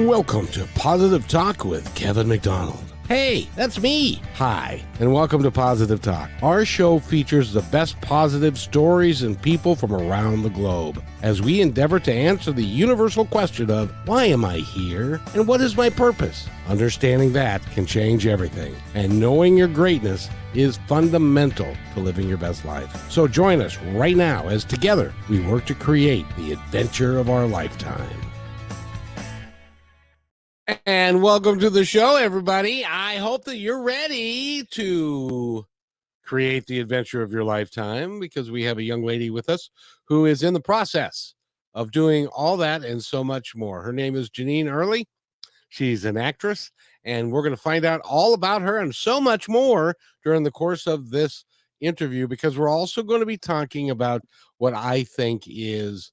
Welcome to Positive Talk with Kevin McDonald. Hey, that's me. Hi, and welcome to Positive Talk. Our show features the best positive stories and people from around the globe as we endeavor to answer the universal question of why am I here and what is my purpose? Understanding that can change everything, and knowing your greatness is fundamental to living your best life. So join us right now as together we work to create the adventure of our lifetime. And welcome to the show, everybody. I hope that you're ready to create the adventure of your lifetime, because we have a young lady with us who is in the process of doing all that and so much more. Her name is Jeannine Early. She's an actress, and we're going to find out all about her and so much more during the course of this interview, because we're also going to be talking about what I think is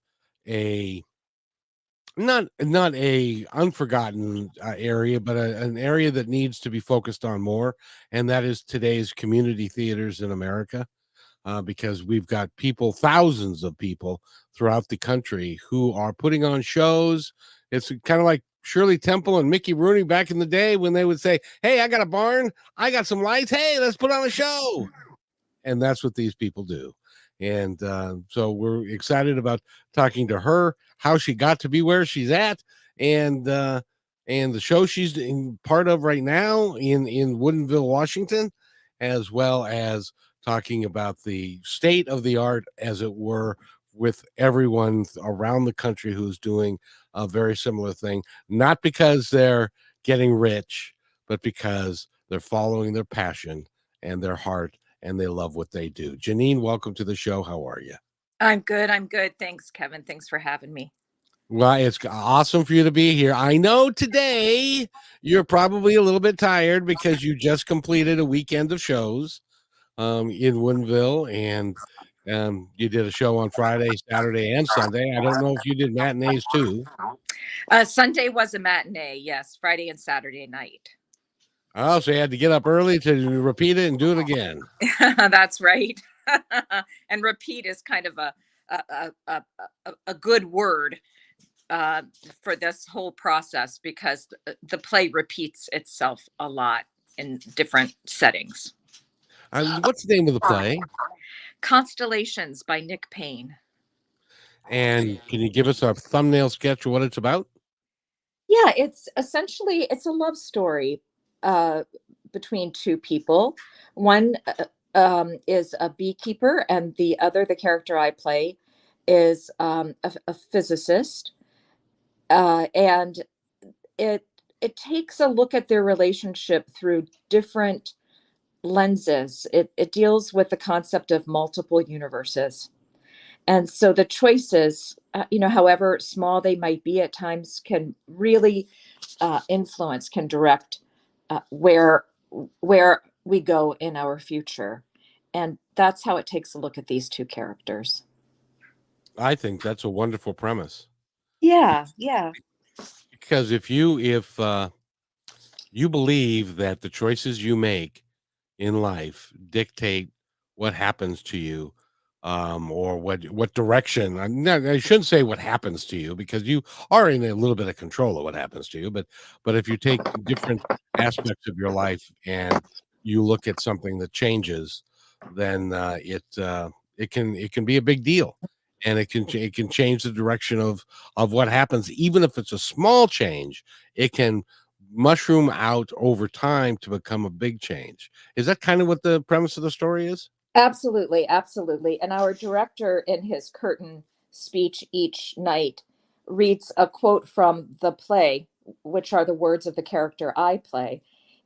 not a unforgotten area, but an area that needs to be focused on more, and that is today's community theaters in America, because we've got people, thousands of people throughout the country who are putting on shows. It's kind of like Shirley Temple and Mickey Rooney back in the day when they would say, hey, I got a barn, I got some lights, hey, let's put on a show. And that's what these people do. And so we're excited about talking to her, how she got to be where she's at, and the show she's part of right now in Woodinville, Washington, as well as talking about the state of the art, as it were, with everyone around the country who's doing a very similar thing, not because they're getting rich, but because they're following their passion and their heart, and they love what they do. Jeannine, welcome to the show. How are you? I'm good. Thanks, Kevin. Thanks for having me. Well, it's awesome for you to be here. I know today you're probably a little bit tired because you just completed a weekend of shows in Woodinville, and you did a show on Friday, Saturday, and Sunday. I don't know if you did matinees too. Sunday was a matinee, yes. Friday and Saturday night. Oh, so you had to get up early to repeat it and do it again. That's right. And repeat is kind of a good word for this whole process, because the play repeats itself a lot in different settings. What's the name of the play? Constellations by Nick Payne. And can you give us a thumbnail sketch of what it's about? Yeah, it's a love story between two people. One is a beekeeper, and the other, the character I play, is a physicist. And it takes a look at their relationship through different lenses. It deals with the concept of multiple universes. And so the choices, however small they might be at times, can really influence, can direct where we go in our future. And that's how it takes a look at these two characters. I think that's a wonderful premise. Yeah. Because if you believe that the choices you make in life dictate what happens to you, or what direction, I shouldn't say what happens to you, because you are in a little bit of control of what happens to you, but if you take different aspects of your life and you look at something that changes, then it can be a big deal, and it can change the direction of what happens. Even if it's a small change, it can mushroom out over time to become a big change. Is that kind of what the premise of the story is? Absolutely. And our director, in his curtain speech each night, reads a quote from the play, which are the words of the character I play.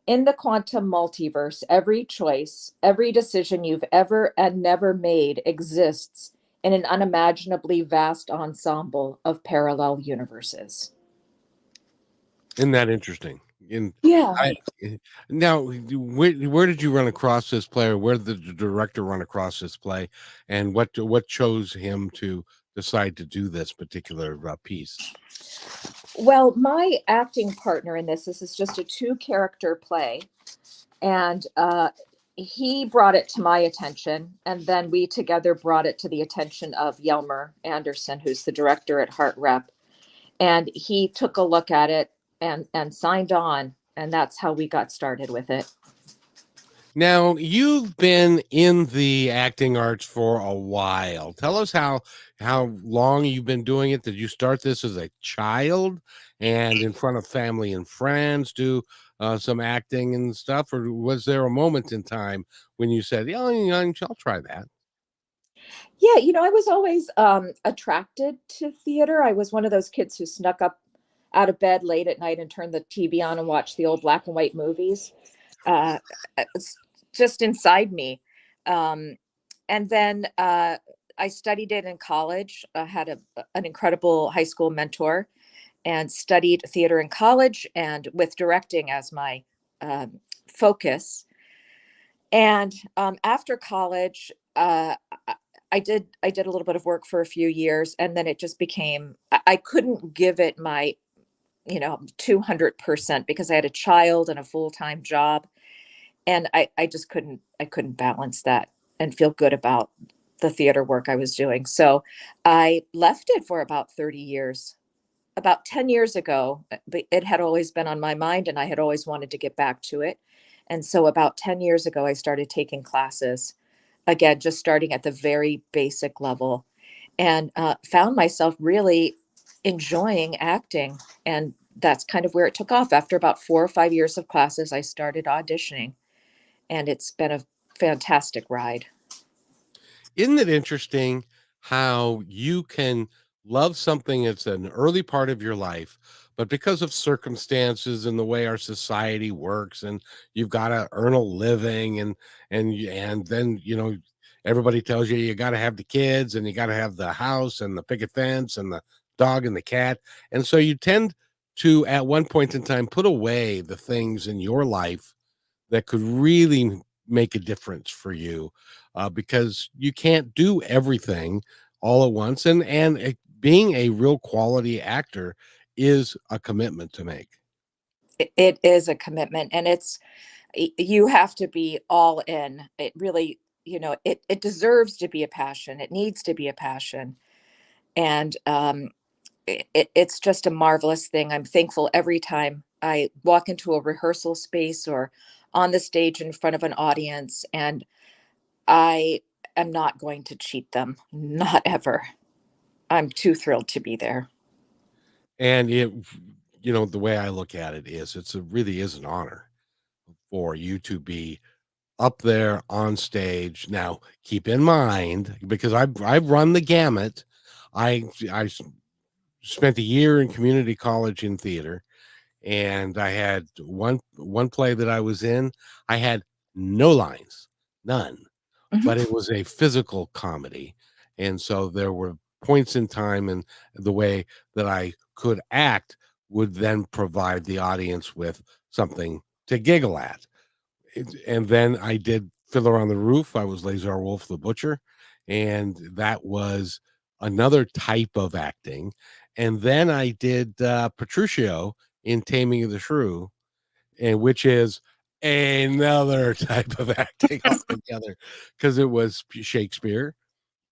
In the quantum multiverse, every choice, every decision you've ever and never made exists in an unimaginably vast ensemble of parallel universes. Isn't that interesting? Yeah. Now, where did you run across this play, or where did the director run across this play, and what chose him to decide to do this particular piece? Well, my acting partner in this is just a 2-character play, and he brought it to my attention, and then we together brought it to the attention of Laura Anderson, who's the director at Heart Rep, and he took a look at it and signed on, and that's how we got started with it. Now, you've been in the acting arts for a while. Tell us how long you've been doing it. Did you start this as a child and in front of family and friends do some acting and stuff, or was there a moment in time when you said, "Yeah, I'll try that"? Yeah, I was always attracted to theater. I was one of those kids who snuck up out of bed late at night and turned the TV on and watched the old black and white movies. Uh, it's just inside me. Um, and then I studied it in college. I had an incredible high school mentor and studied theater in college and with directing as my focus. And after college, I I did a little bit of work for a few years, and then it just became I couldn't give it my 200% because I had a child and a full time job, and I just couldn't balance that and feel good about the theater work I was doing. So I left it for about 30 years. About 10 years ago, but it had always been on my mind and I had always wanted to get back to it. And so about 10 years ago, I started taking classes, again, just starting at the very basic level, and found myself really enjoying acting. And that's kind of where it took off. After about 4 or 5 years of classes, I started auditioning, and it's been a fantastic ride. Isn't it interesting how you can love something that's an early part of your life, but because of circumstances and the way our society works, and you've got to earn a living, and then everybody tells you you got to have the kids and you got to have the house and the picket fence and the dog and the cat, and so you tend to at one point in time put away the things in your life that could really make a difference for you, because you can't do everything all at once, and being a real quality actor is a commitment to make. It is a commitment, and you have to be all in. It really, it deserves to be a passion. It needs to be a passion. And it's just a marvelous thing. I'm thankful every time I walk into a rehearsal space or on the stage in front of an audience, and I am not going to cheat them. Not ever. I'm too thrilled to be there. And the way I look at it is really is an honor for you to be up there on stage. Now, keep in mind, because I've run the gamut. I spent a year in community college in theater, and I had one play that I was in. I had no lines, none, Mhm. but it was a physical comedy, and so there were points in time, and the way that I could act would then provide the audience with something to giggle at. And then I did Fiddler on the Roof. I was Lazar Wolf the Butcher, and that was another type of acting. And then I did Petruchio in Taming of the Shrew, and which is another type of acting altogether, because it was Shakespeare,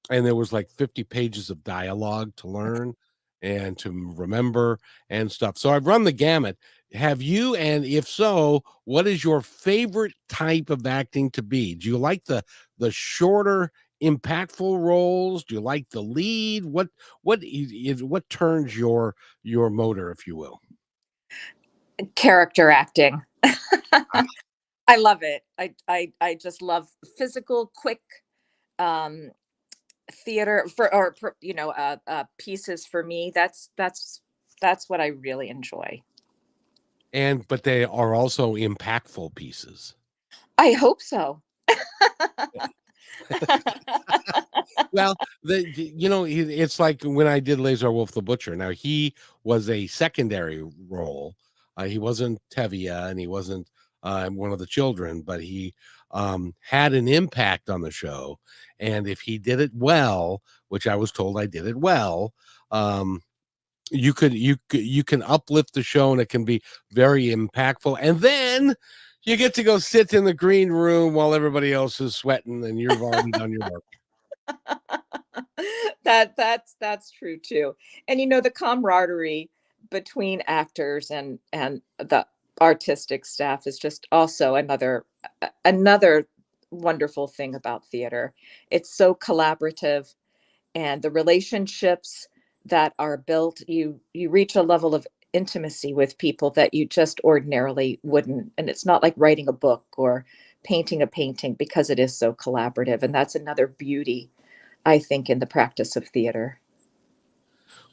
and there was like 50 pages of dialogue to learn and to remember and stuff. So I've run the gamut. Have you? And if so, what is your favorite type of acting to be? Do you like the shorter, impactful roles? Do you like the lead? What turns your motor, if you will? Character acting. Ah, I love it. I just love physical, quick um, theater pieces for me. That's what I really enjoy. and but they are also impactful pieces. I hope so. Well, it's like when I did Lazar Wolf the Butcher. Now he was a secondary role. He wasn't Tevye, and he wasn't one of the children, but he had an impact on the show. And if he did it well, which I was told I did it well, um, you can uplift the show, and it can be very impactful. And then you get to go sit in the green room while everybody else is sweating, and you've already done your work. That's true too. And the camaraderie between actors and the artistic staff is just also another wonderful thing about theater. It's so collaborative, and the relationships that are built, you reach a level of intimacy with people that you just ordinarily wouldn't. And it's not like writing a book or painting a painting, because it is so collaborative. And that's another beauty, I think, in the practice of theater.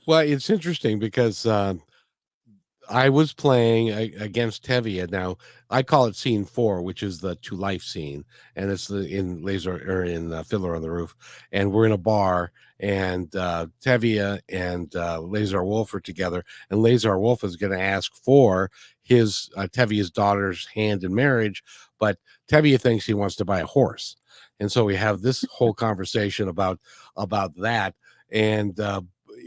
Well, it's interesting because I was playing against Tevye. Now I call it scene 4, which is the to life scene, and it's the in Laser or in Fiddler on the Roof, and we're in a bar, and Tevye and Lazar Wolf are together, and Lazar Wolf is going to ask for his Tevye's daughter's hand in marriage, but Tevye thinks he wants to buy a horse, and so we have this whole conversation about that, and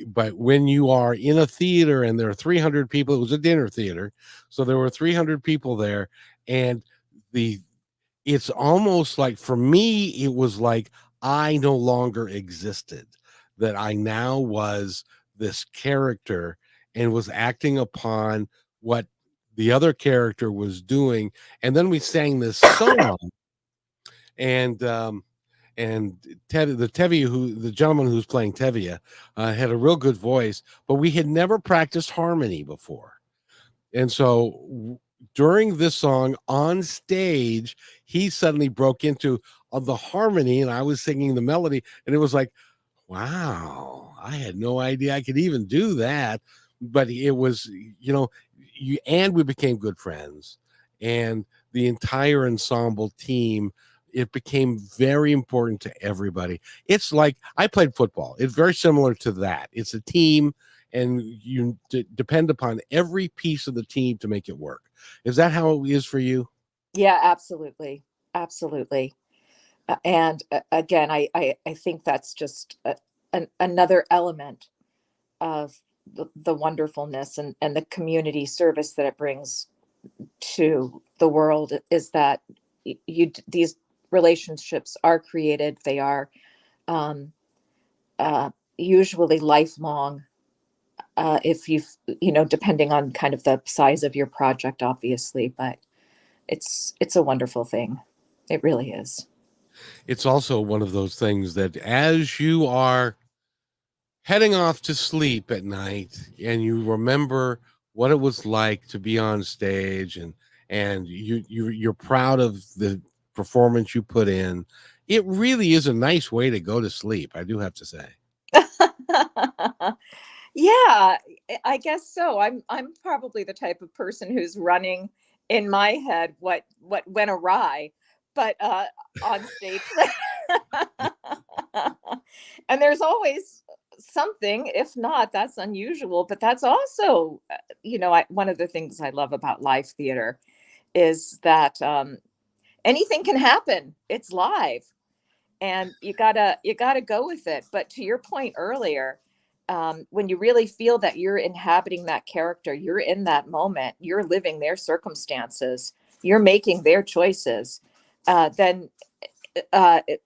but when you are in a theater and there are 300 people, it was a dinner theater, so there were 300 people there, and the it's almost like, for me, it was like I no longer existed, that I now was this character and was acting upon what the other character was doing. And then we sang this song, and the Tevye, the gentleman who's playing Tevye, had a real good voice, but we had never practiced harmony before. And so during this song on stage, he suddenly broke into the harmony, and I was singing the melody, and it was like, wow, I had no idea I could even do that. But it was, and we became good friends, and the entire ensemble team, it became very important to everybody. It's like I played football. It's very similar to that. It's a team, and you depend upon every piece of the team to make it work. Is that how it is for you? Yeah, absolutely. Absolutely. And again, I think that's just another element of the wonderfulness and the community service that it brings to the world, is that these relationships are created. They are um, usually lifelong, if depending on kind of the size of your project, obviously, but it's a wonderful thing. It really is. It's also one of those things that as you are heading off to sleep at night and you remember what it was like to be on stage, and you're proud of the performance you put in, it really is a nice way to go to sleep, I do have to say. Yeah, I guess so. I'm probably the type of person who's running in my head what went awry, but on stage. And there's always something. If not, that's unusual, but that's also, one of the things I love about live theater is that anything can happen. It's live, and you gotta go with it. But to your point earlier, when you really feel that you're inhabiting that character, you're in that moment, you're living their circumstances, you're making their choices, then uh, it,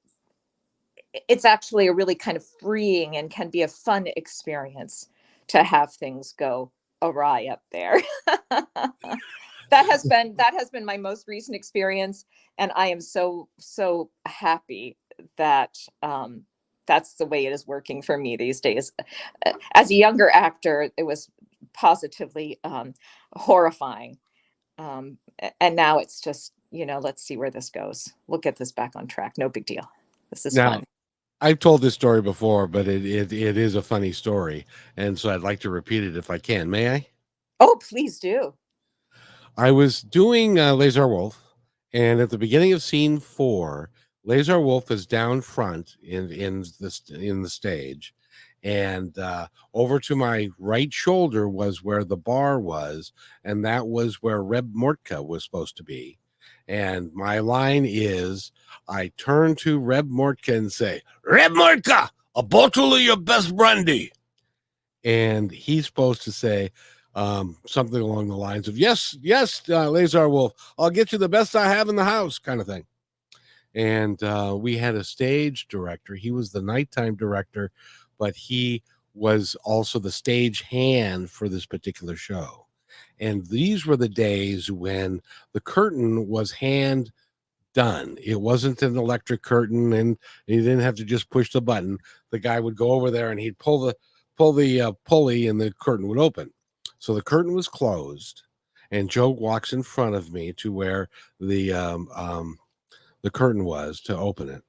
it's actually a really kind of freeing and can be a fun experience to have things go awry up there. That has been my most recent experience, and I am so happy that that's the way it is working for me these days. As a younger actor, it was positively horrifying, and now it's just, let's see where this goes. We'll get this back on track. No big deal. This is Now, fun. I've told this story before, but it is a funny story, and so I'd like to repeat it if I can. May I? Oh, please do. I was doing Lazar Wolf, and at the beginning of scene 4, Lazar Wolf is down front in the stage, and over to my right shoulder was where the bar was, and that was where Reb Mortka was supposed to be. And my line is, I turn to Reb Mortka and say, "Reb Mortka, a bottle of your best brandy." And he's supposed to say something along the lines of, "Yes, yes, Lazar Wolf, I'll get you the best I have in the house," kind of thing. And we had a stage director. He was the nighttime director, but he was also the stage hand for this particular show. And these were the days when the curtain was hand done. It wasn't an electric curtain, and you didn't have to just push the button. The guy would go over there and he'd pull the pulley, and the curtain would open. So the curtain was closed, and Joe walks in front of me to where the curtain was to open it,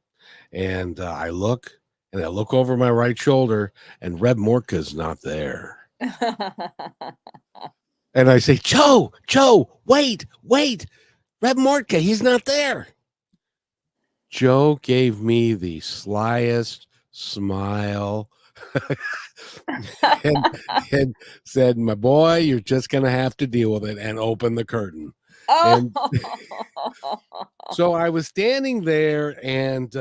and I look over my right shoulder, and Reb Morka's not there. And I say, Joe, wait, Reb Mortka, he's not there. Joe gave me the slyest smile and, and said, "My boy, you're just going to have to deal with it," and open the curtain. And so I was standing there, and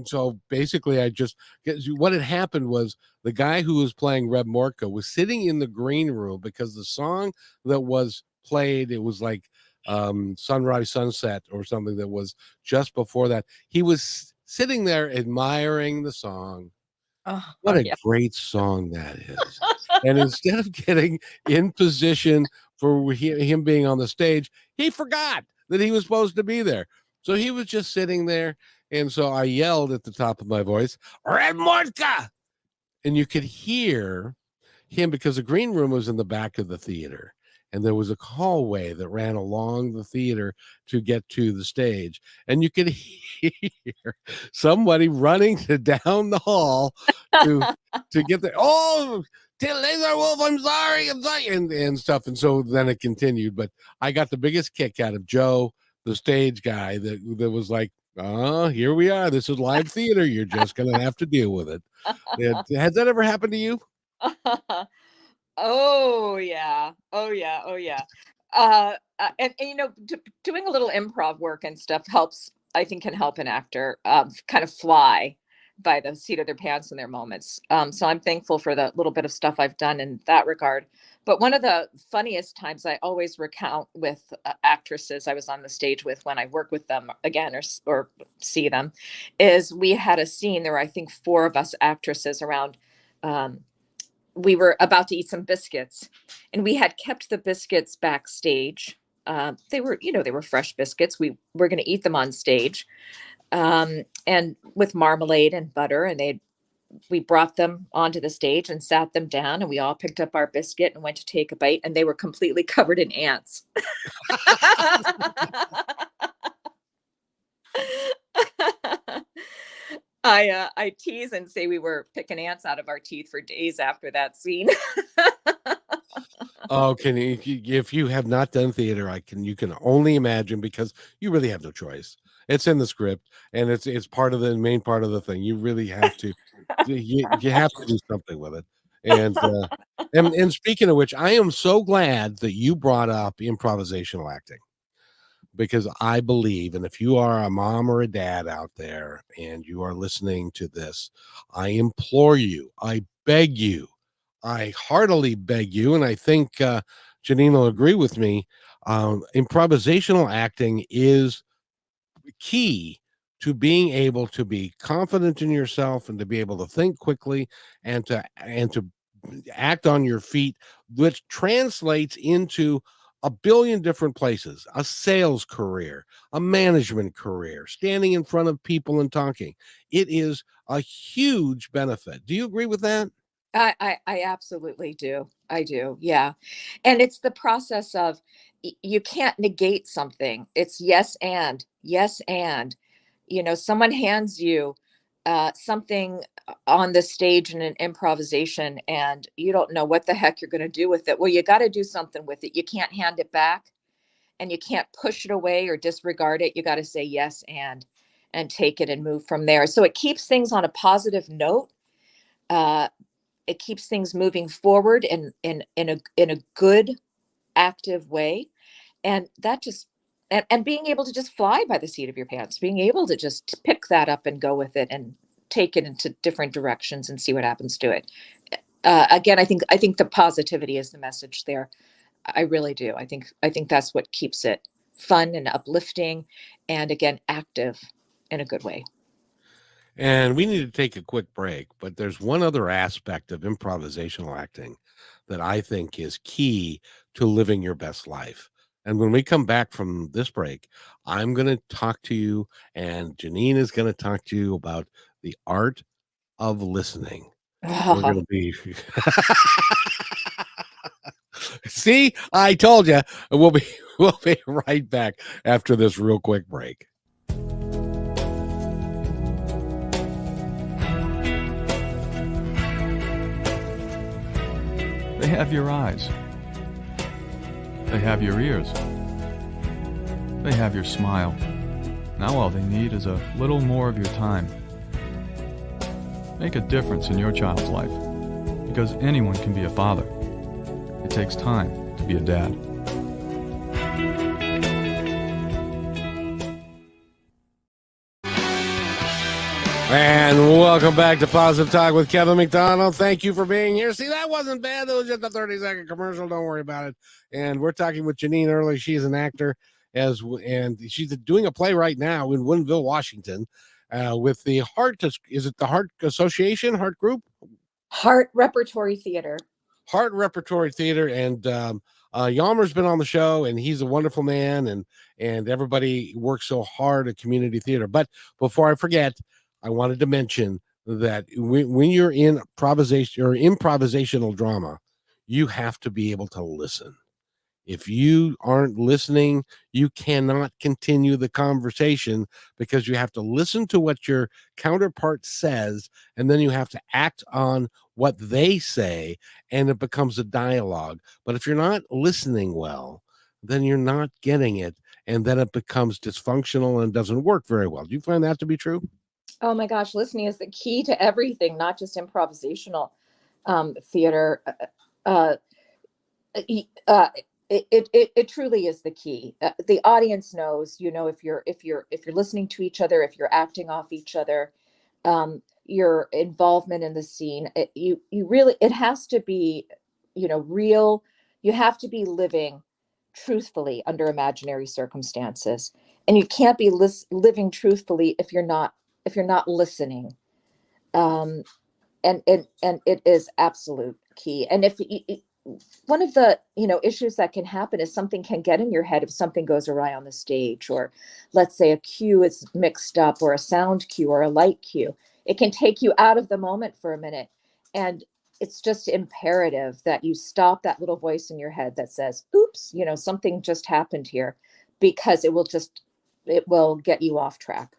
so basically, what had happened was the guy who was playing Reb Mortka was sitting in the green room because the song that was played, it was like Sunrise Sunset or something that was just before that. He was sitting there admiring the song. What a yeah. great song that is. And instead of getting in position for him being on the stage, he forgot that he was supposed to be there. So he was just sitting there. And so I yelled at the top of my voice, "Red Mortka!" And you could hear him because the green room was in the back of the theater. And there was a hallway that ran along the theater to get to the stage. And you could hear somebody running down the hall to get there. "Oh, Till Laser Wolf, I'm sorry, and stuff." And so then it continued. But I got the biggest kick out of Joe, the stage guy, that was like, "Oh, here we are. This is live theater. You're just gonna have to deal with it." Has that ever happened to you? Oh yeah. Oh yeah. Oh yeah. And doing a little improv work and stuff helps. I think can help an actor kind of fly by the seat of their pants in their moments. So I'm thankful for the little bit of stuff I've done in that regard. But one of the funniest times I always recount with actresses I was on the stage with when I work with them again or see them is we had a scene. There were I think four of us actresses around. Um, we were about to eat some biscuits and we had kept the biscuits backstage. They were fresh biscuits. We were going to eat them on stage, and with marmalade and butter. And we brought them onto the stage and sat them down, and we all picked up our biscuit and went to take a bite, and they were completely covered in ants. I tease and say we were picking ants out of our teeth for days after that scene. Oh, if you have not done theater, you can only imagine because you really have no choice. It's in the script, and it's part of the main part of the thing. You really have to, you have to do something with it. And and speaking of which, I am so glad that you brought up improvisational acting because I believe, and if you are a mom or a dad out there and you are listening to this, I implore you, I beg you, I heartily beg you, and I think Jeannine will agree with me. Improvisational acting is key to being able to be confident in yourself and to be able to think quickly and to act on your feet, which translates into a billion different places: a sales career, a management career, standing in front of people and talking. It is a huge benefit. Do you agree with that? I absolutely do. I do. Yeah. And it's the process of you can't negate something. It's yes and someone hands you something on the stage in an improvisation and you don't know what the heck you're going to do with it. Well, you got to do something with it. You can't hand it back and you can't push it away or disregard it. You got to say yes and take it and move from there. So it keeps things on a positive note. Uh, it keeps things moving forward in a good active way, and that just and being able to just fly by the seat of your pants, being able to just pick that up and go with it and take it into different directions and see what happens to it. Again, I think the positivity is the message there. I really do. I think that's what keeps it fun and uplifting, and again active in a good way. And we need to take a quick break, but there's one other aspect of improvisational acting that I think is key to living your best life. And when we come back from this break, I'm going to talk to you, and Jeannine is going to talk to you about the art of listening. We're going to be. See, I told you. We'll be right back after this real quick break. They have your eyes. They have your ears. They have your smile. Now all they need is a little more of your time. Make a difference in your child's life, because anyone can be a father. It takes time to be a dad. And welcome back to Positive Talk with Kevin McDonald. Thank you for being here. See, that wasn't bad. That was just a 30-second commercial. Don't worry about it. And we're talking with Jeannine earlier. She's an actor, and she's doing a play right now in Woodinville, Washington, with the Heart. Is it the Heart Association, Heart Group? Heart Repertory Theater. Heart Repertory Theater, and Yalmer's been on the show, and he's a wonderful man, and everybody works so hard at community theater. But before I forget, I wanted to mention that when you're in improvisation or improvisational drama, you have to be able to listen. If you aren't listening, you cannot continue the conversation, because you have to listen to what your counterpart says, and then you have to act on what they say, and it becomes a dialogue. But if you're not listening well, then you're not getting it, and then it becomes dysfunctional and doesn't work very well. Do you find that to be true? Oh my gosh, listening is the key to everything, not just improvisational theater. It truly is the key. The audience knows, if you're listening to each other, if you're acting off each other, your involvement in the scene. You really, it has to be, real. You have to be living truthfully under imaginary circumstances, and you can't be living truthfully if you're not listening. And it is absolute key. And if one of the issues that can happen is something can get in your head if something goes awry on the stage, or let's say a cue is mixed up, or a sound cue or a light cue. It can take you out of the moment for a minute, and it's just imperative that you stop that little voice in your head that says, oops, something just happened here, because it will get you off track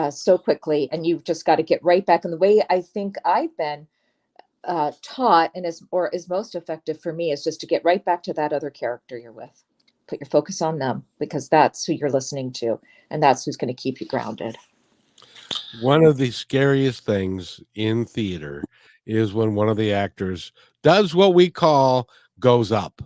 so quickly, and you've just got to get right back in. The way I think I've been taught, and is most effective for me, is just to get right back to that other character you're with. Put your focus on them, because that's who you're listening to, and that's who's going to keep you grounded. One of the scariest things in theater is when one of the actors does what we call goes up,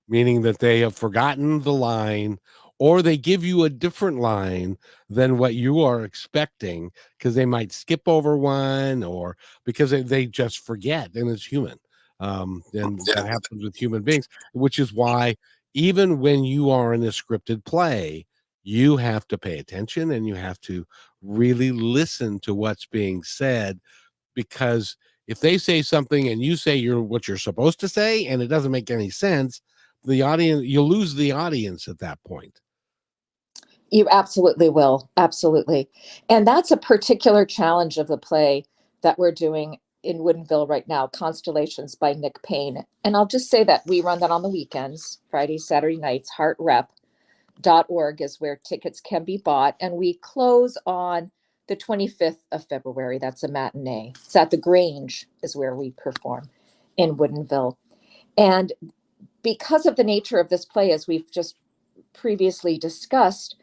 meaning that they have forgotten the line, or they give you a different line than what you are expecting, because they might skip over one, or because they just forget, and it's human. And that happens with human beings, which is why even when you are in a scripted play, you have to pay attention, and you have to really listen to what's being said, because if they say something and you say what you're supposed to say and it doesn't make any sense, the audience, you lose the audience at that point. You absolutely will. Absolutely. And that's a particular challenge of the play that we're doing in Woodinville right now, Constellations by Nick Payne. And I'll just say that we run that on the weekends, Friday, Saturday nights. Heartrep.org is where tickets can be bought. And we close on the 25th of February. That's a matinee. It's at the Grange is where we perform in Woodinville. And because of the nature of this play, as we've just previously discussed,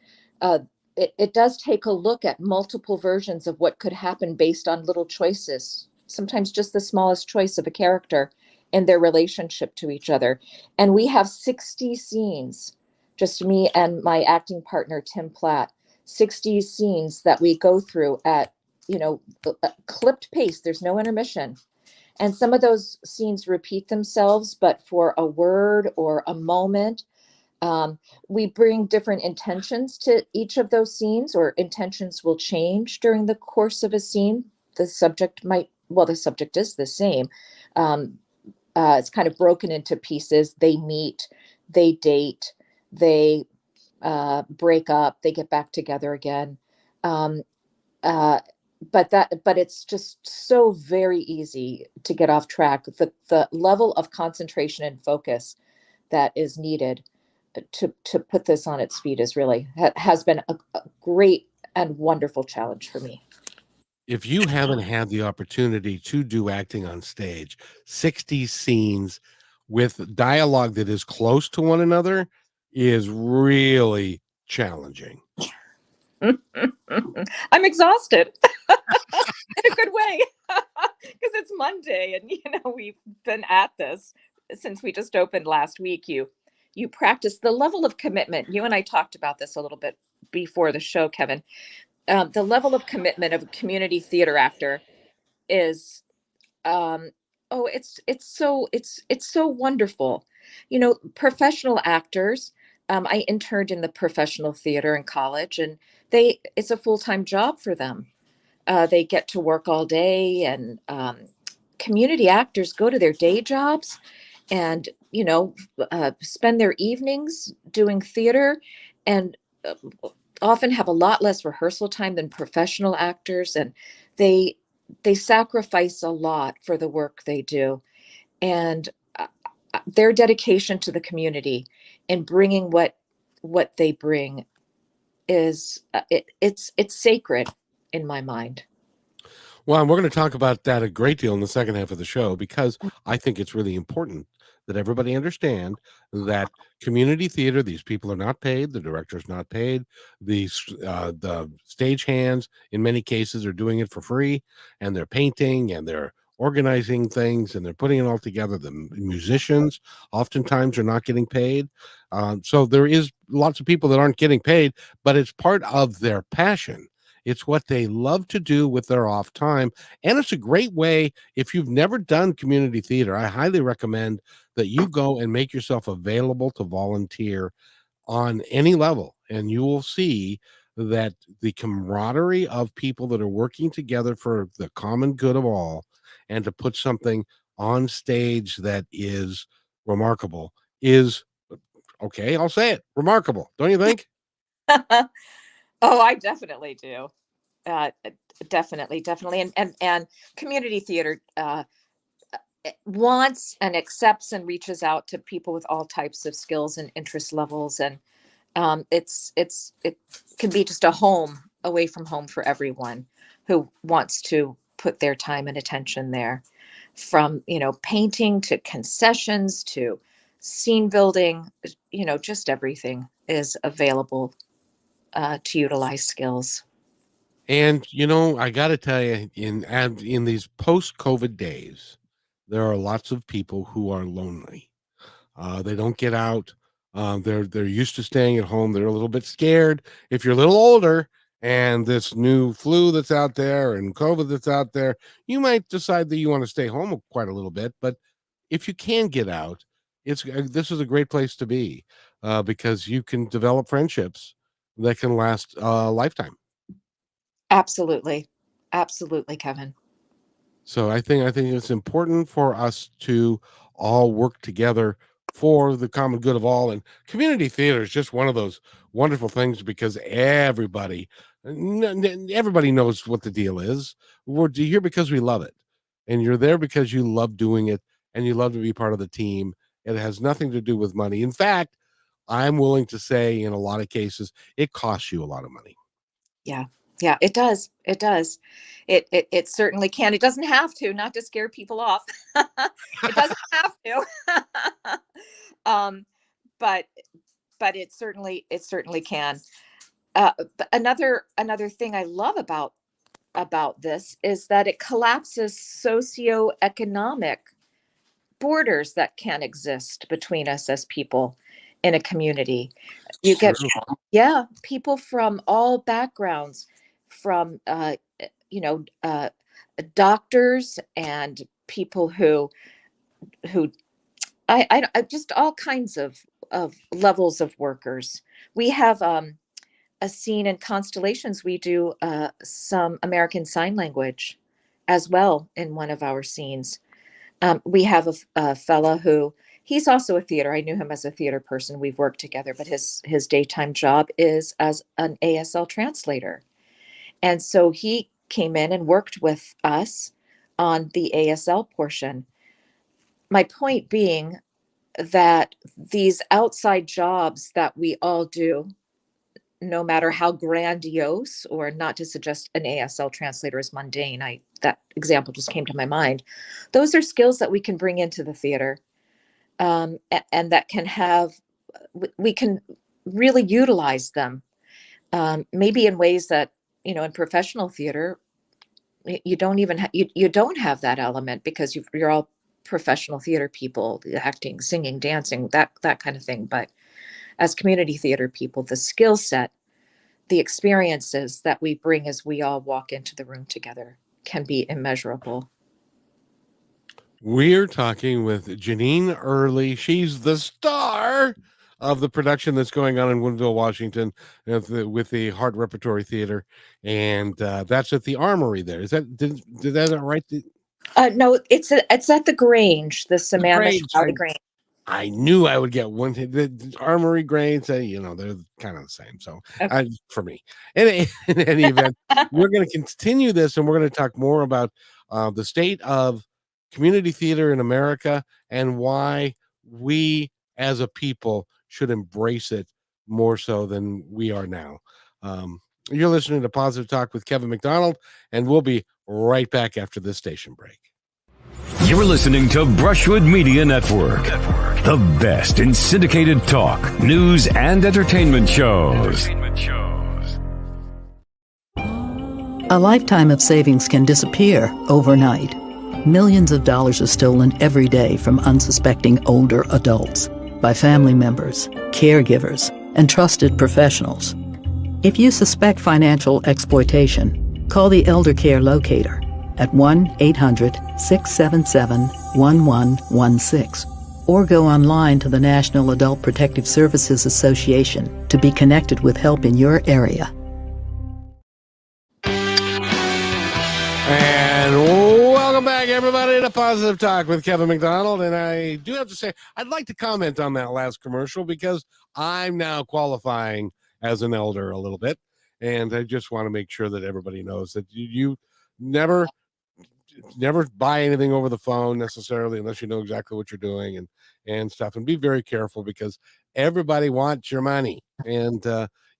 it does take a look at multiple versions of what could happen based on little choices, sometimes just the smallest choice of a character and their relationship to each other. And we have 60 scenes, just me and my acting partner, Tim Platt, 60 scenes that we go through at, clipped pace. There's no intermission. And some of those scenes repeat themselves, but for a word or a moment, Um, we bring different intentions to each of those scenes, or intentions will change during the course of a scene. The subject the subject is the same. Um, it's kind of broken into pieces. They meet, they date, they break up, they get back together again. Um, uh, but it's just so very easy to get off track. The level of concentration and focus that is needed to put this on its feet is really has been a great and wonderful challenge for me. If you haven't had the opportunity to do acting on stage, 60 scenes with dialogue that is close to one another is really challenging. I'm exhausted in a good way because it's Monday, and we've been at this since we just opened last week. You practice the level of commitment. You and I talked about this a little bit before the show, Kevin. The level of commitment of a community theater actor is oh, it's so wonderful. Professional actors, I interned in the professional theater in college, and it's a full-time job for them. They get to work all day, and community actors go to their day jobs and spend their evenings doing theater, and uh, often have a lot less rehearsal time than professional actors, and they they sacrifice a lot for the work they do. And their dedication to the community and bringing what they bring is it's sacred in my mind. Well, and we're going to talk about that a great deal in the second half of the show, because I think it's really important that everybody understand that community theater, these people are not paid, the director's not paid, the stage hands in many cases are doing it for free, and they're painting and they're organizing things and they're putting it all together. The musicians oftentimes are not getting paid. So there is lots of people that aren't getting paid, but it's part of their passion. It's what they love to do with their off time. And it's a great way. If you've never done community theater, I highly recommend that you go and make yourself available to volunteer on any level. And you will see that the camaraderie of people that are working together for the common good of all, and to put something on stage that is remarkable, is okay. I'll say it, remarkable. Don't you think? Oh, I definitely do. Uh, definitely, and community theater wants and accepts and reaches out to people with all types of skills and interest levels, and it can be just a home away from home for everyone who wants to put their time and attention there. From painting to concessions to scene building, just everything is available to utilize skills. And I got to tell you, in these post-COVID days, there are lots of people who are lonely. They don't get out. They're used to staying at home. They're a little bit scared. If you're a little older and this new flu that's out there and COVID that's out there, you might decide that you want to stay home quite a little bit. But if you can get out, this is a great place to be, because you can develop friendships that can last a lifetime. Absolutely. Absolutely, Kevin. So I think it's important for us to all work together for the common good of all. And community theater is just one of those wonderful things, because everybody knows what the deal is. We're here because we love it, and you're there because you love doing it, and you love to be part of the team. It has nothing to do with money. In fact, I'm willing to say in a lot of cases it costs you a lot of money. Yeah. Yeah, it does. It does. It certainly can. It doesn't have to, not to scare people off. It doesn't have to. um, but it certainly can. But another thing I love about this is that it collapses socioeconomic borders that can exist between us as people in a community. You It's get, true. yeah, people from all backgrounds, from you know uh, doctors and people who I just all kinds of of levels of workers. We have a scene in Constellations. We do some American Sign Language as well in one of our scenes. We have a fella who, he's also a theater. I knew him as a theater person. We've worked together, but his daytime job is as an ASL translator. And so he came in and worked with us on the ASL portion. My point being that these outside jobs that we all do, no matter how grandiose, or not to suggest an ASL translator is mundane, that example just came to my mind. Those are skills that we can bring into the theater, and that can have, we can really utilize them, maybe in ways that, in professional theater, you don't even you don't have that element, because you're all professional theater people, acting, singing, dancing, that kind of thing. But as community theater people, the skill set, the experiences that we bring as we all walk into the room together can be immeasurable. We're talking with Jeannine Early. She's the star of the production that's going on in Woodville, Washington, with the Hart Repertory Theater, and that's at the Armory. There is that. Did that right? No, it's at the Grange, the Sammamish Valley Grange. I knew I would get one. The Armory Grange, they're kind of the same. So, Okay. For me, in any event, we're going to continue this, and we're going to talk more about the state of community theater in America and why we, as a people, should embrace it more so than we are now. You're listening to Positive Talk with Kevin McDonald, and we'll be right back after this station break. You're listening to Brushwood Media Network, the best in syndicated talk, news, and entertainment shows. A lifetime of savings can disappear overnight. Millions of dollars are stolen every day from unsuspecting older adults by family members, caregivers, and trusted professionals. If you suspect financial exploitation, call the Elder Care Locator at 1-800-677-1116 or go online to the National Adult Protective Services Association to be connected with help in your area. And welcome back, everybody, to Positive Talk with Kevin McDonald. And I do have to say, I'd like to comment on that last commercial, because I'm now qualifying as an elder a little bit. And I just want to make sure that everybody knows that you never buy anything over the phone necessarily, unless you know exactly what you're doing and stuff. And be very careful, because everybody wants your money, and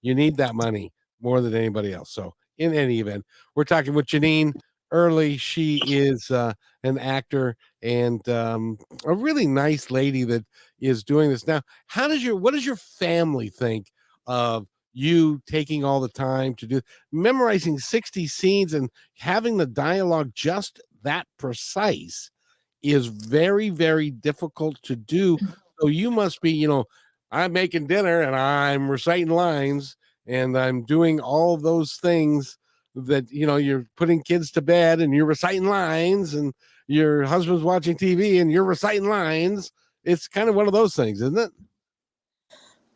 you need that money more than anybody else. So in any event, we're talking with Jeannine Early. She is an actor and a really nice lady that is doing this now. What does your family think of you taking all the time to do, memorizing 60 scenes and having the dialogue just that precise is very, very difficult to do. So you must be, I'm making dinner and I'm reciting lines and I'm doing all those things that, you're putting kids to bed and you're reciting lines, and your husband's watching TV and you're reciting lines. It's kind of one of those things, isn't it?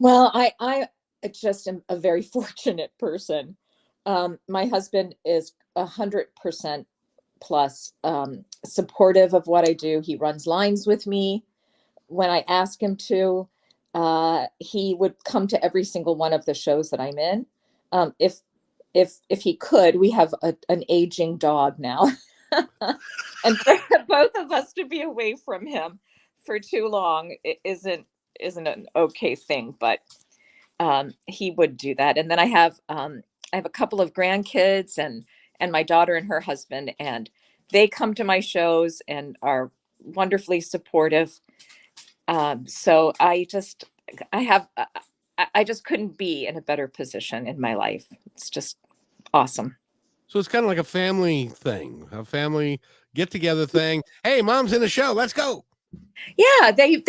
Well, I just am a very fortunate person. My husband is 100% plus supportive of what I do. He runs lines with me when I ask him to. He would come to every single one of the shows that I'm in. If he could. We have an aging dog now, and for both of us to be away from him for too long isn't an okay thing. But he would do that. And then I have a couple of grandkids and my daughter and her husband, and they come to my shows and are wonderfully supportive. So I just couldn't be in a better position in my life. It's just awesome. So it's kind of like a family thing, a family get together thing. Hey, mom's in the show. Let's go. Yeah, they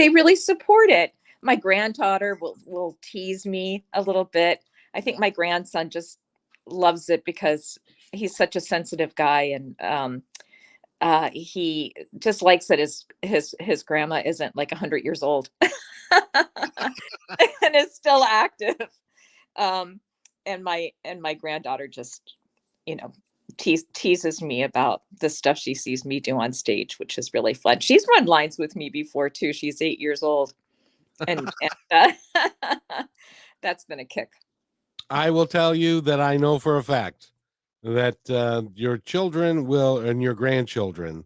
really support it. My granddaughter will tease me a little bit. I think my grandson just loves it because he's such a sensitive guy, and he just likes that his grandma isn't like 100 years old. and is still active. And my granddaughter just, you know, teases me about the stuff she sees me do on stage, which is really fun. She's run lines with me before too. She's 8 years old, and that's been a kick. I will tell you that I know for a fact that your children will and your grandchildren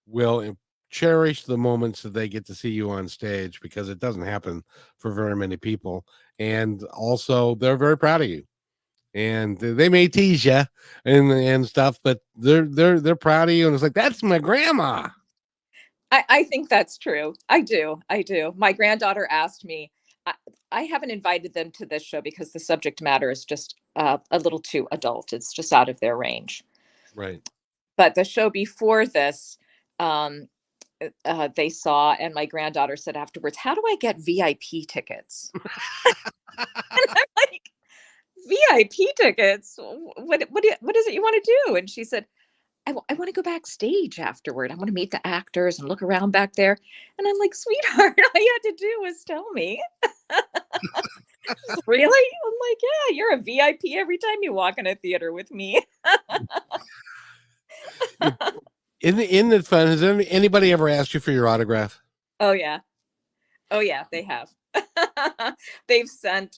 will cherish the moments that they get to see you on stage, because it doesn't happen for very many people. And also, they're very proud of you. And they may tease you and stuff, but they're proud of you. And it's like, that's my grandma. I think that's true. I do. My granddaughter asked me, I haven't invited them to this show because the subject matter is just a little too adult. It's just out of their range. Right. But the show before this, they saw, and my granddaughter said afterwards, "How do I get VIP tickets?" And I'm like, "VIP tickets? What is it you want to do?" And she said, I want to go backstage afterward. I want to meet the actors and look around back there." And I'm like, "Sweetheart, all you had to do was tell me." Really? I'm like, "Yeah, you're a VIP every time you walk in a theater with me." Isn't it fun? Has anybody ever asked you for your autograph? Oh yeah. Oh yeah, they have. They've sent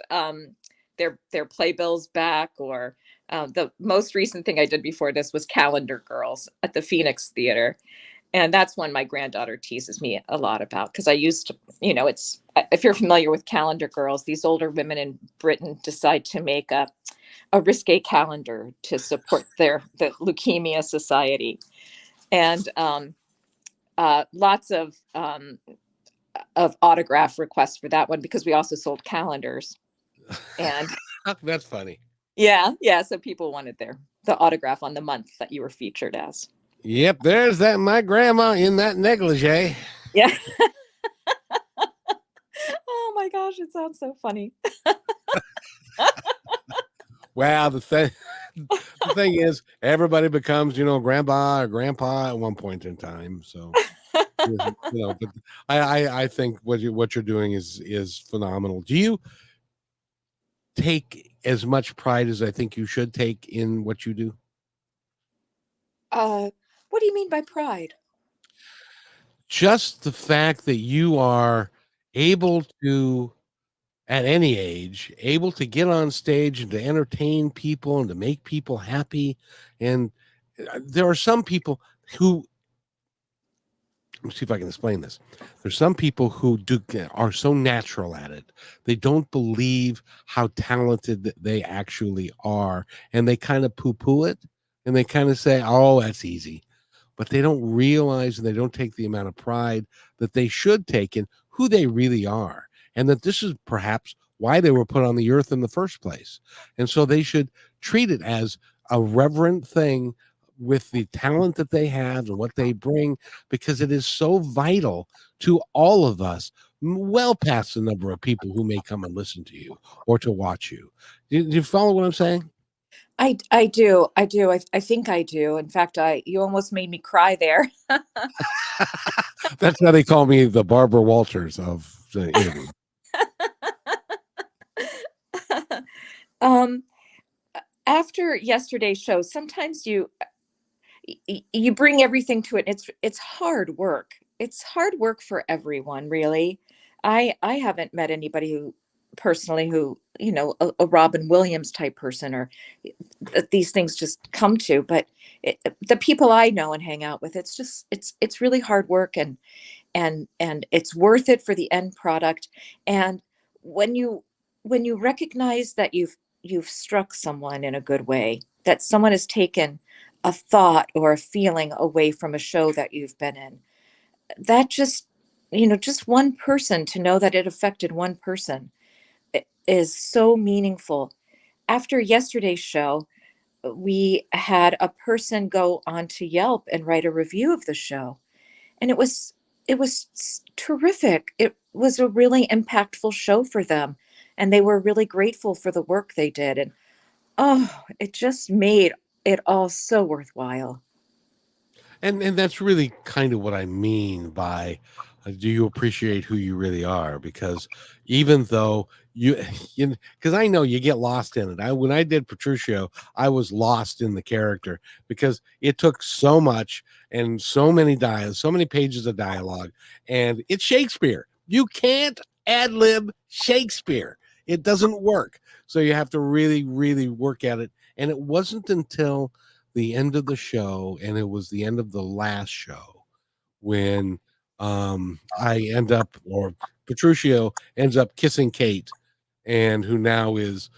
their playbills back, or the most recent thing I did before this was Calendar Girls at the Phoenix Theater. And that's one my granddaughter teases me a lot about, because I used to, it's, if you're familiar with Calendar Girls, these older women in Britain decide to make a risque calendar to support the Leukemia Society. And lots of autograph requests for that one, because we also sold calendars. And that's funny. Yeah. So people wanted the autograph on the month that you were featured as. Yep, there's my grandma in that negligee. Yeah. Oh my gosh, it sounds so funny. Wow, the thing is, everybody becomes, grandpa or grandpa at one point in time. So, but I think what you're doing is phenomenal. Do you take as much pride as I think you should take in what you do? What do you mean by pride? Just the fact that you are able to, at any age, able to get on stage and to entertain people and to make people happy. And there are some people who, let me see if I can explain this. There's some people who are so natural at it. They don't believe how talented they actually are. And they kind of poo-poo it. And they kind of say, "Oh, that's easy." But they don't realize, and they don't take the amount of pride that they should take in who they really are. And that this is perhaps why they were put on the earth in the first place. And so they should treat it as a reverent thing with the talent that they have and what they bring, because it is so vital to all of us, well past the number of people who may come and listen to you or to watch you. Do you follow what I'm saying? I do. I think I do. In fact, you almost made me cry there. That's how they call me, the Barbara Walters of the interview. After yesterday's show, sometimes you bring everything to it. It's hard work. It's hard work for everyone, really. I haven't met anybody who personally who, a Robin Williams type person, or these things just come to, but the people I know and hang out with, it's really hard work, and it's worth it for the end product. And when you recognize that you've struck someone in a good way, that someone has taken a thought or a feeling away from a show that you've been in, that just one person, to know that it affected one person, is so meaningful. After yesterday's show, we had a person go onto Yelp and write a review of the show. And it was terrific. It was a really impactful show for them. And they were really grateful for the work they did. And it just made it all so worthwhile. And that's really kind of what I mean by do you appreciate who you really are? Because even though because I know you get lost in it. When I did Petruchio, I was lost in the character because it took so much and so many pages of dialogue, and it's Shakespeare. You can't ad lib Shakespeare. It doesn't work. So you have to really, really work at it. And it wasn't until the end of the show, and it was the end of the last show when I end up, or Petruchio ends up kissing Kate, and who now is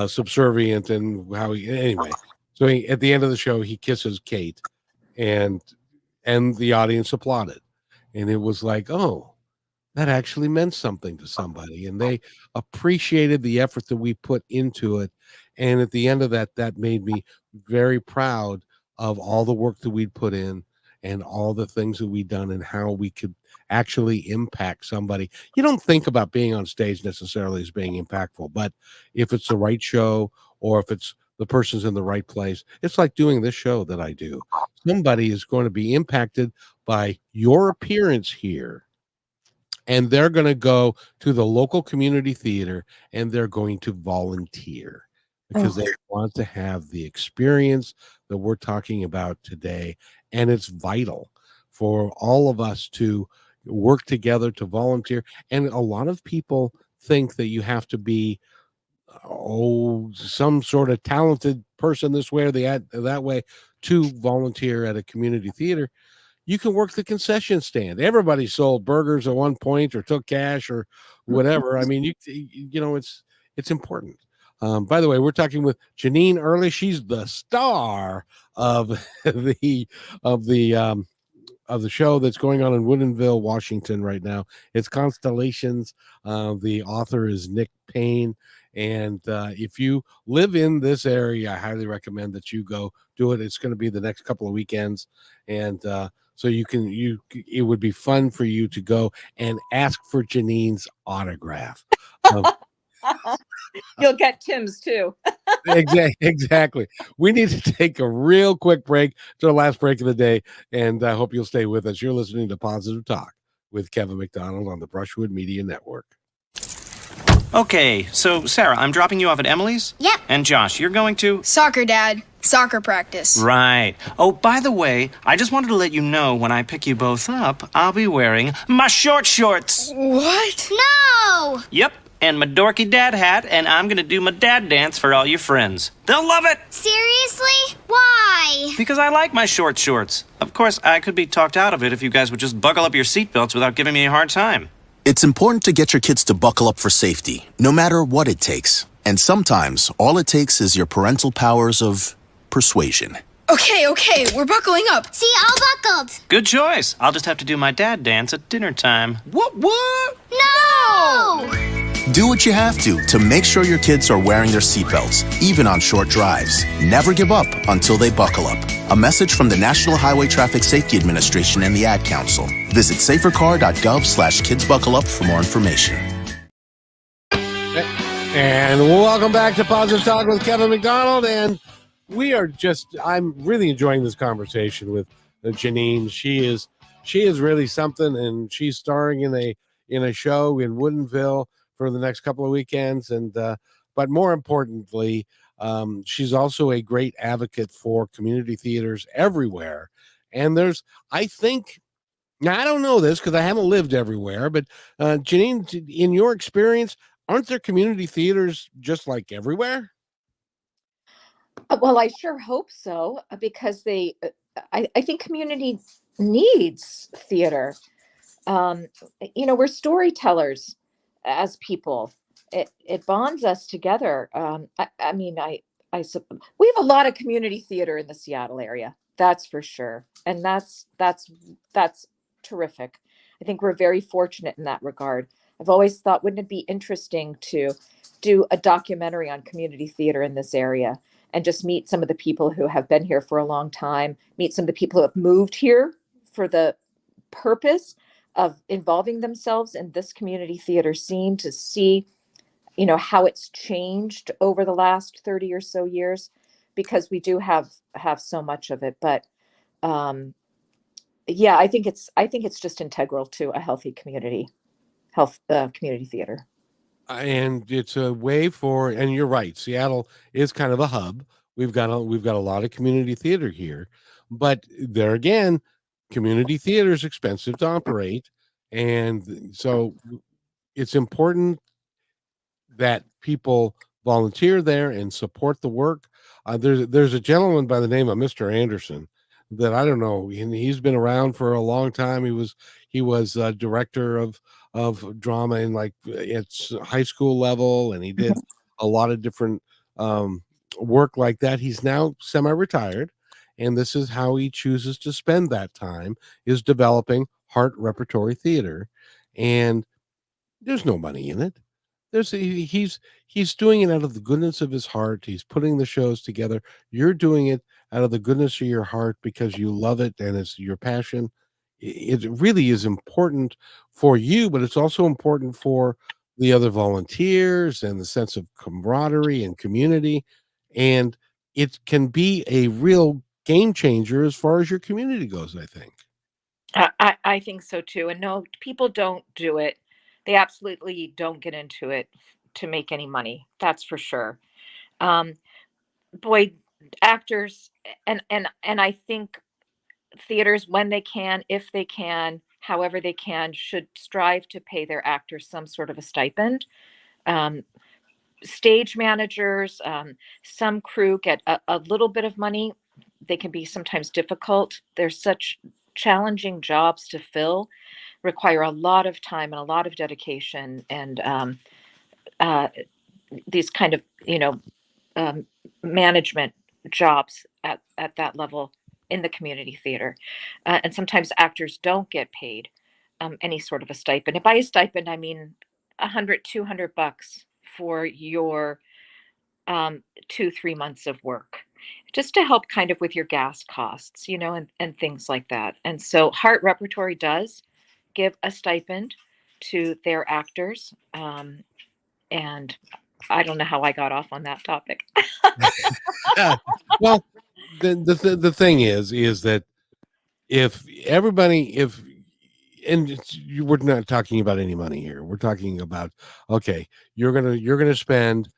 subservient, and how he anyway. So at the end of the show, he kisses Kate, and the audience applauded, and it was like, oh, that actually meant something to somebody, and they appreciated the effort that we put into it. And at the end of that, that made me very proud of all the work that we'd put in and all the things that we'd done and how we could actually impact somebody. You don't think about being on stage necessarily as being impactful, but if it's the right show, or if it's the person's in the right place, it's like doing this show that I do. Somebody is going to be impacted by your appearance here, and they're going to go to the local community theater and they're going to volunteer because they want to have the experience that we're talking about today. And it's vital for all of us to work together to volunteer. And a lot of people think that you have to be some sort of talented person this way or that way to volunteer at a community theater. You can work the concession stand. Everybody sold burgers at one point or took cash or whatever. I mean, it's important. By the way, we're talking with Jeannine early. She's the star of of the of the show that's going on in Woodinville, Washington right now. It's Constellations. The author is Nick Payne. And if you live in this area, I highly recommend that you go do it. It's going to be the next couple of weekends. And so it would be fun for you to go and ask for Jeannine's autograph. You'll get Tim's too. Exactly. We need to take a real quick break to the last break of the day, and I hope you'll stay with us. You're listening to Positive Talk with Kevin McDonald on the Brushwood Media Network. Okay, so Sarah, I'm dropping you off at Emily's? Yep. And Josh, you're going to? Soccer, Dad. Soccer practice. Right. Oh, by the way, I just wanted to let you know when I pick you both up, I'll be wearing my short shorts. What? No! Yep, and my dorky dad hat, and I'm gonna do my dad dance for all your friends. They'll love it! Seriously? Why? Because I like my short shorts. Of course, I could be talked out of it if you guys would just buckle up your seatbelts without giving me a hard time. It's important to get your kids to buckle up for safety, no matter what it takes. And sometimes, all it takes is your parental powers of persuasion. Okay, we're buckling up. See, all buckled. Good choice. I'll just have to do my dad dance at dinner time. What? No! Do what you have to make sure your kids are wearing their seatbelts, even on short drives. Never give up until they buckle up. A message from the National Highway Traffic Safety Administration and the Ad Council. Visit safercar.gov/kidsbuckleup for more information. And welcome back to Positive Talk with Kevin McDonald. And I'm really enjoying this conversation with Jeannine. She is really something, and she's starring in a show in Woodinville for the next couple of weekends. And but more importantly, she's also a great advocate for community theaters everywhere. And I think, now I don't know this because I haven't lived everywhere, but Jeannine, in your experience, aren't there community theaters just like everywhere? Well, I sure hope so, because I think community needs theater. We're storytellers as people. It bonds us together. We have a lot of community theater in the Seattle area. That's for sure. And that's terrific. I think we're very fortunate in that regard. I've always thought, wouldn't it be interesting to do a documentary on community theater in this area and just meet some of the people who have been here for a long time, meet some of the people who have moved here for the purpose of involving themselves in this community theater scene, to see, how it's changed over the last 30 or so years, because we do have so much of it. But Yeah, I think it's just integral to a healthy community theater. And it's a way for, and you're right, Seattle is kind of a hub. We've got a lot of community theater here, but there again, community theater is expensive to operate, and so it's important that people volunteer there and support the work. There's a gentleman by the name of Mr. Anderson that I don't know, and he's been around for a long time. He was director of drama in like it's high school level, and he did a lot of different um, work like that. He's now semi-retired, and this is how he chooses to spend that time is developing heart repertory theater, and there's no money in it. He's doing it out of the goodness of his heart. He's putting the shows together. You're doing it out of the goodness of your heart because you love it and it's your passion. It really is important for you, but it's also important for the other volunteers and the sense of camaraderie and community. And it can be a real game changer as far as your community goes, I think. I think so too. And no, people don't do it. They absolutely don't get into it to make any money. That's for sure. Um, Boy, actors and I think theaters, when they can, if they can, however they can, should strive to pay their actors some sort of a stipend. Um, Stage managers, some crew get a little bit of money. They can be sometimes difficult. They're such challenging jobs to fill, require a lot of time and a lot of dedication, and uh, these kind of um, management jobs at that level in the community theater. And sometimes actors don't get paid any sort of a stipend. And by a stipend, I mean 100, $200 for your 2, 3 months of work, just to help kind of with your gas costs, and things like that. And so Heart Repertory does give a stipend to their actors. And I don't know how I got off on that topic. Yeah. Well, the thing is that if everybody if and we're not talking about any money here. We're talking about, okay, you're gonna spend,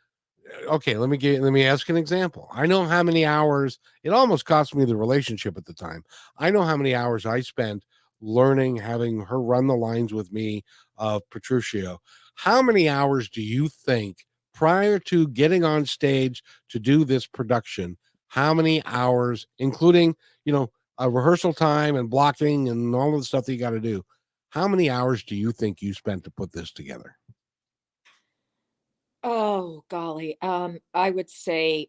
okay, let me ask an example. I know how many hours it almost cost me the relationship at the time. I know how many hours I spent learning, having her run the lines with me of Petruchio. How many hours do you think prior to getting on stage to do this production? How many hours, including, a rehearsal time and blocking and all of the stuff that you got to do? How many hours do you think you spent to put this together? Oh, golly. I would say,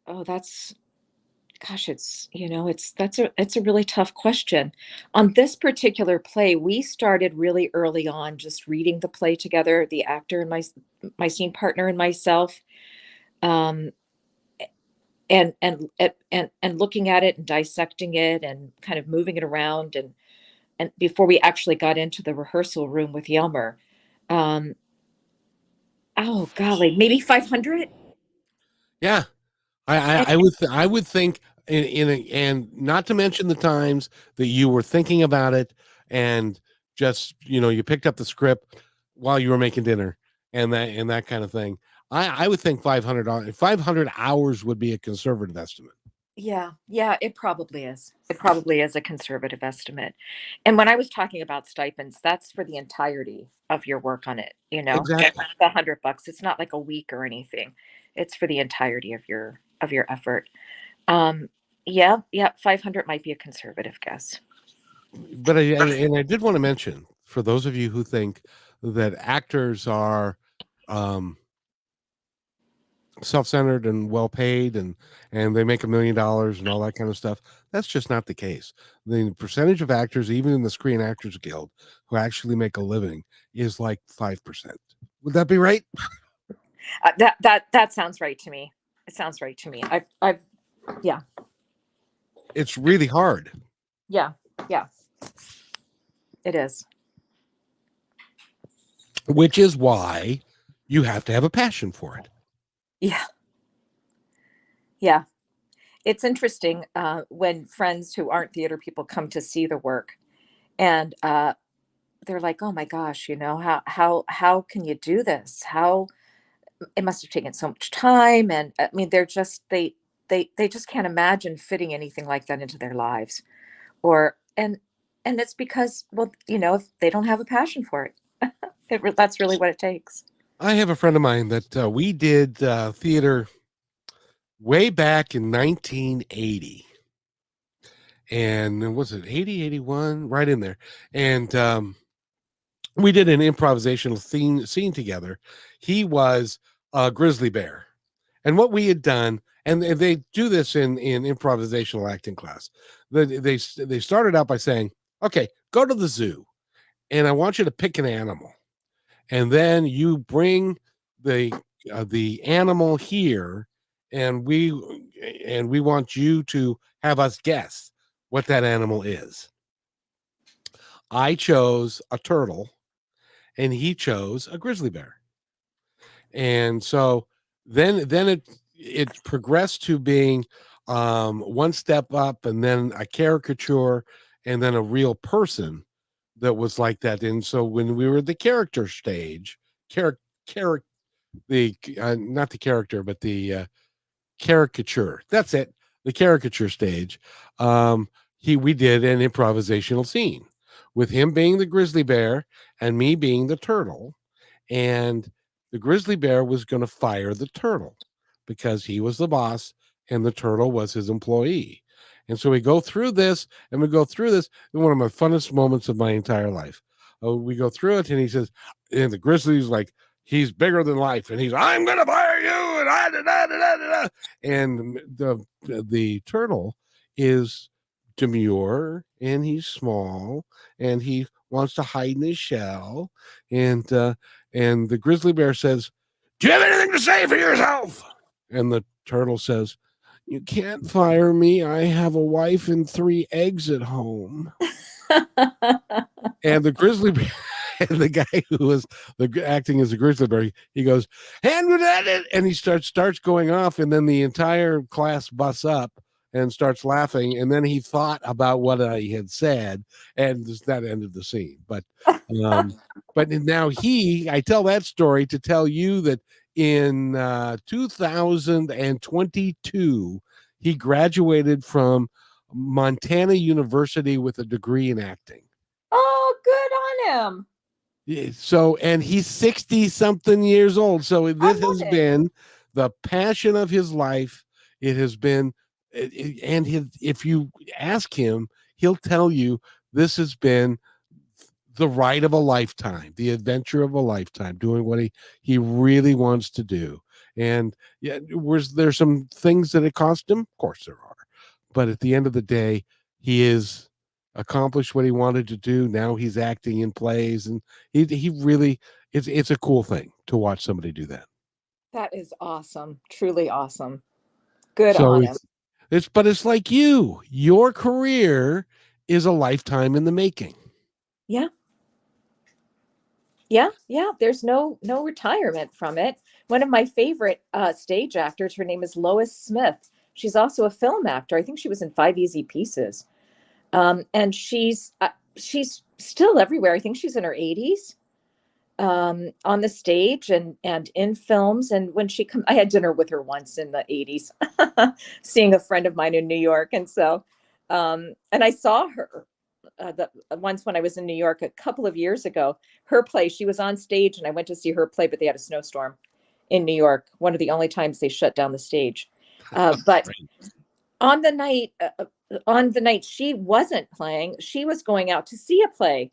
oh, gosh, it's a really tough question. On this particular play, we started really early on, just reading the play together, the actor and my scene partner and myself, um, and looking at it and dissecting it and kind of moving it around, and before we actually got into the rehearsal room with Yelmer. Um, oh, golly, maybe 500. Yeah, I would think and not to mention the times that you were thinking about it and just you picked up the script while you were making dinner and that kind of thing. I would think 500 hours would be a conservative estimate. Yeah, it probably is. It probably is a conservative estimate. And when I was talking about stipends, that's for the entirety of your work on it, Exactly. the $100. It's not like a week or anything. It's for the entirety of your effort. Um, yeah, 500 might be a conservative guess. But I did want to mention for those of you who think that actors are um self-centered and well paid and they make $1 million and all that kind of stuff, that's just not the case. The percentage of actors, even in the Screen Actors Guild, who actually make a living is like 5%. Would that be right? That sounds right to me. It sounds right to me. Yeah, It's really hard. yeah, yeah. It is. Which is why you have to have a passion for it. Yeah, yeah. It's interesting when friends who aren't theater people come to see the work. And they're like, "Oh my gosh, how can you do this? How it must have taken so much time." And I mean, they just can't imagine fitting anything like that into their lives. Or and it's because, well, they don't have a passion for it. That's really what it takes. I have a friend of mine that we did theater way back in 1980. And was it 80, 81? Right in there. And we did an improvisational scene together. He was a grizzly bear. And what we had done, and they do this in improvisational acting class, they started out by saying, okay, go to the zoo, and I want you to pick an animal. And then you bring the animal here, and we want you to have us guess what that animal is. I chose a turtle, and he chose a grizzly bear. And so then it progressed to being one step up, and then a caricature, and then a real person that was like that. And so when we were at the character stage, the not the character, but the caricature. That's it. The caricature stage. We did an improvisational scene with him being the grizzly bear and me being the turtle, and the grizzly bear was going to fire the turtle because he was the boss and the turtle was his employee. And so we go through this, and one of my funnest moments of my entire life. We go through it, and he says, and the grizzly's like, he's bigger than life, and he's, I'm gonna fire you, and the turtle is demure, and he's small, and he wants to hide in his shell, and the grizzly bear says, do you have anything to say for yourself? And the turtle says, you can't fire me. I have a wife and 3 eggs at home. And the grizzly bear, and the guy who was acting as a grizzly bear, he goes, and he starts going off, and then the entire class busts up and starts laughing, and then he thought about what I had said, and that ended the scene. But now I tell that story to tell you that in 2022, he graduated from Montana University with a degree in acting. Oh, good on him. So, and he's 60 something years old. So this has been the passion of his life. It has been, if you ask him, he'll tell you this has been the ride of a lifetime, the adventure of a lifetime, doing what he really wants to do. And yeah, there's some things that it cost him? Of course there are. But at the end of the day, he is accomplished what he wanted to do. Now he's acting in plays, and he really, it's a cool thing to watch somebody do that. That is awesome. Truly awesome. Good on him. It's like your career is a lifetime in the making. Yeah. Yeah. There's no retirement from it. One of my favorite stage actors, her name is Lois Smith. She's also a film actor. I think she was in 5 Easy Pieces. And she's still everywhere. I think she's in her 80s, on the stage and in films. And when I had dinner with her once in the 80s, seeing a friend of mine in New York. And so, and I saw her once when I was in New York a couple of years ago, her play, she was on stage, and I went to see her play, but they had a snowstorm in New York. One of the only times they shut down the stage. But on the night she wasn't playing, she was going out to see a play,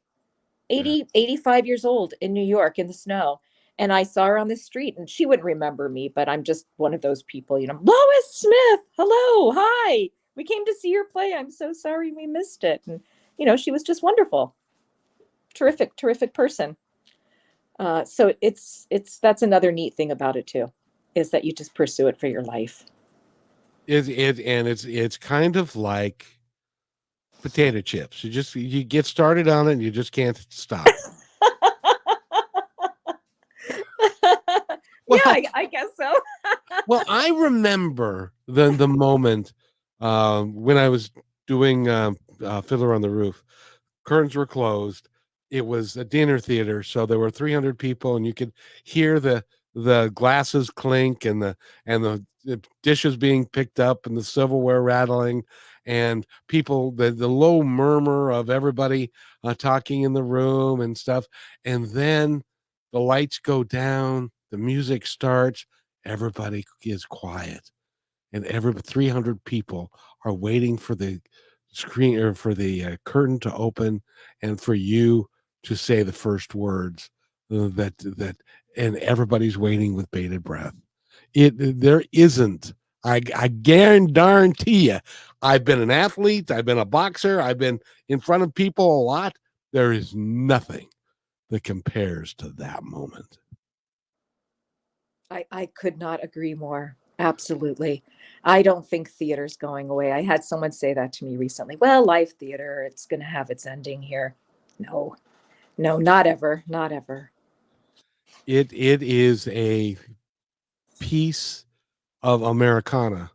85 years old in New York in the snow. And I saw her on the street, and she wouldn't remember me, but I'm just one of those people, Lois Smith, hello, hi, we came to see your play. I'm so sorry we missed it. And, she was just wonderful. Terrific person. So that's another neat thing about it too, is that you just pursue it for your life. It's kind of like potato chips. You get started on it and you just can't stop. Well, yeah, I guess so. Well, I remember the moment when I was doing Fiddler on the Roof. curtains were closed. It was a dinner theater, so there were 300 people, and you could hear the glasses clink and the dishes being picked up and the silverware rattling, and people, the low murmur of everybody talking in the room and stuff. And then the lights go down, the music starts, everybody is quiet, and every 300 people are waiting for the screen or for the curtain to open and for you to say the first words that and everybody's waiting with bated breath. There isn't, I guarantee you, I've been an athlete, I've been a boxer, I've been in front of people a lot. There is nothing that compares to that moment. I could not agree more. Absolutely. I don't think theater's going away. I had someone say that to me recently. Well, live theater, it's going to have its ending here. No, not ever. Not ever. It is a piece of Americana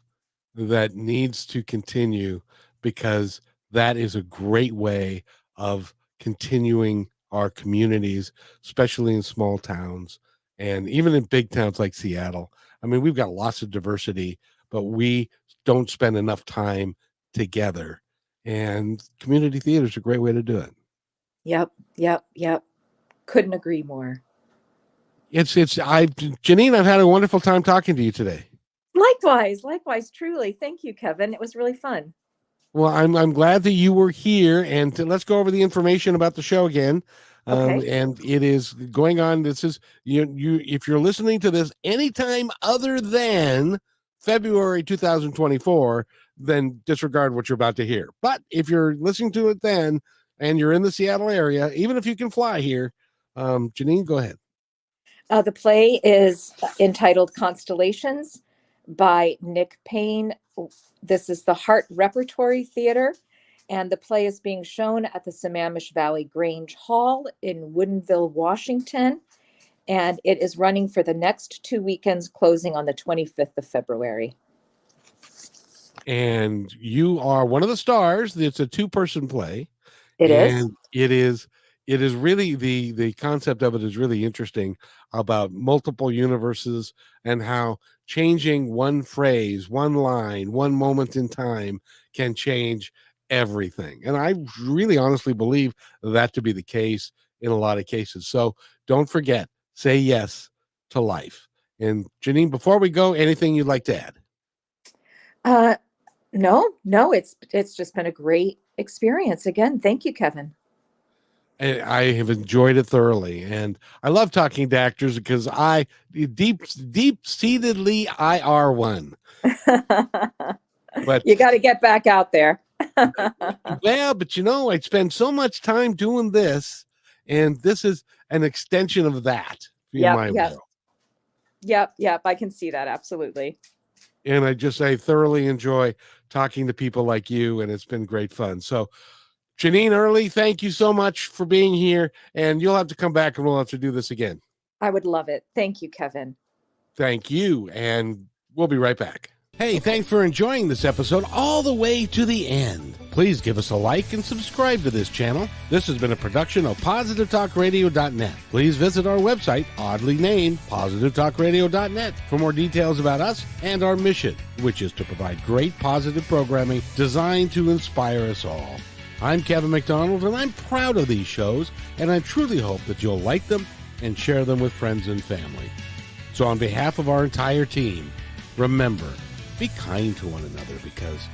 that needs to continue, because that is a great way of continuing our communities, especially in small towns and even in big towns like Seattle. I mean, we've got lots of diversity, but we don't spend enough time together. And community theater is a great way to do it. Yep. Couldn't agree more. Jeannine, I've had a wonderful time talking to you today. Likewise, truly. Thank you, Kevin. It was really fun. Well, I'm glad that you were here, and let's go over the information about the show again. Okay. And it is going on. This is you if you're listening to this anytime other than February 2024, then disregard what you're about to hear. But if you're listening to it then and you're in the Seattle area, even if you can fly here, Jeannine, go ahead. The play is entitled Constellations by Nick Payne. This is the Hart Repertory Theater, and the play is being shown at the Sammamish Valley Grange Hall in Woodinville, Washington, and it is running for the next 2 weekends, closing on the 25th of February. And you are one of the stars. It's a 2-person play. It is. It is really the concept of it is really interesting, about multiple universes and how changing one phrase, one line, one moment in time can change everything. And I really honestly believe that to be the case in a lot of cases. So don't forget, say yes to life. And Jeannine, before we go, anything you'd like to add? No, it's just been a great experience. Again, thank you, Kevin. I have enjoyed it thoroughly, and I love talking to actors because I deep-seatedly I are one. But you got to get back out there. Well, but I spend so much time doing this, and this is an extension of that in my world. Yep. I can see that. Absolutely. And I thoroughly enjoy talking to people like you, and it's been great fun. So, Jeannine Early, thank you so much for being here, and you'll have to come back and we'll have to do this again. I would love it. Thank you, Kevin. Thank you, and we'll be right back. Hey, thanks for enjoying this episode all the way to the end. Please give us a like and subscribe to this channel. This has been a production of PositiveTalkRadio.net. Please visit our website, oddly named PositiveTalkRadio.net, for more details about us and our mission, which is to provide great positive programming designed to inspire us all. I'm Kevin McDonald, and I'm proud of these shows, and I truly hope that you'll like them and share them with friends and family. So on behalf of our entire team, remember, be kind to one another, because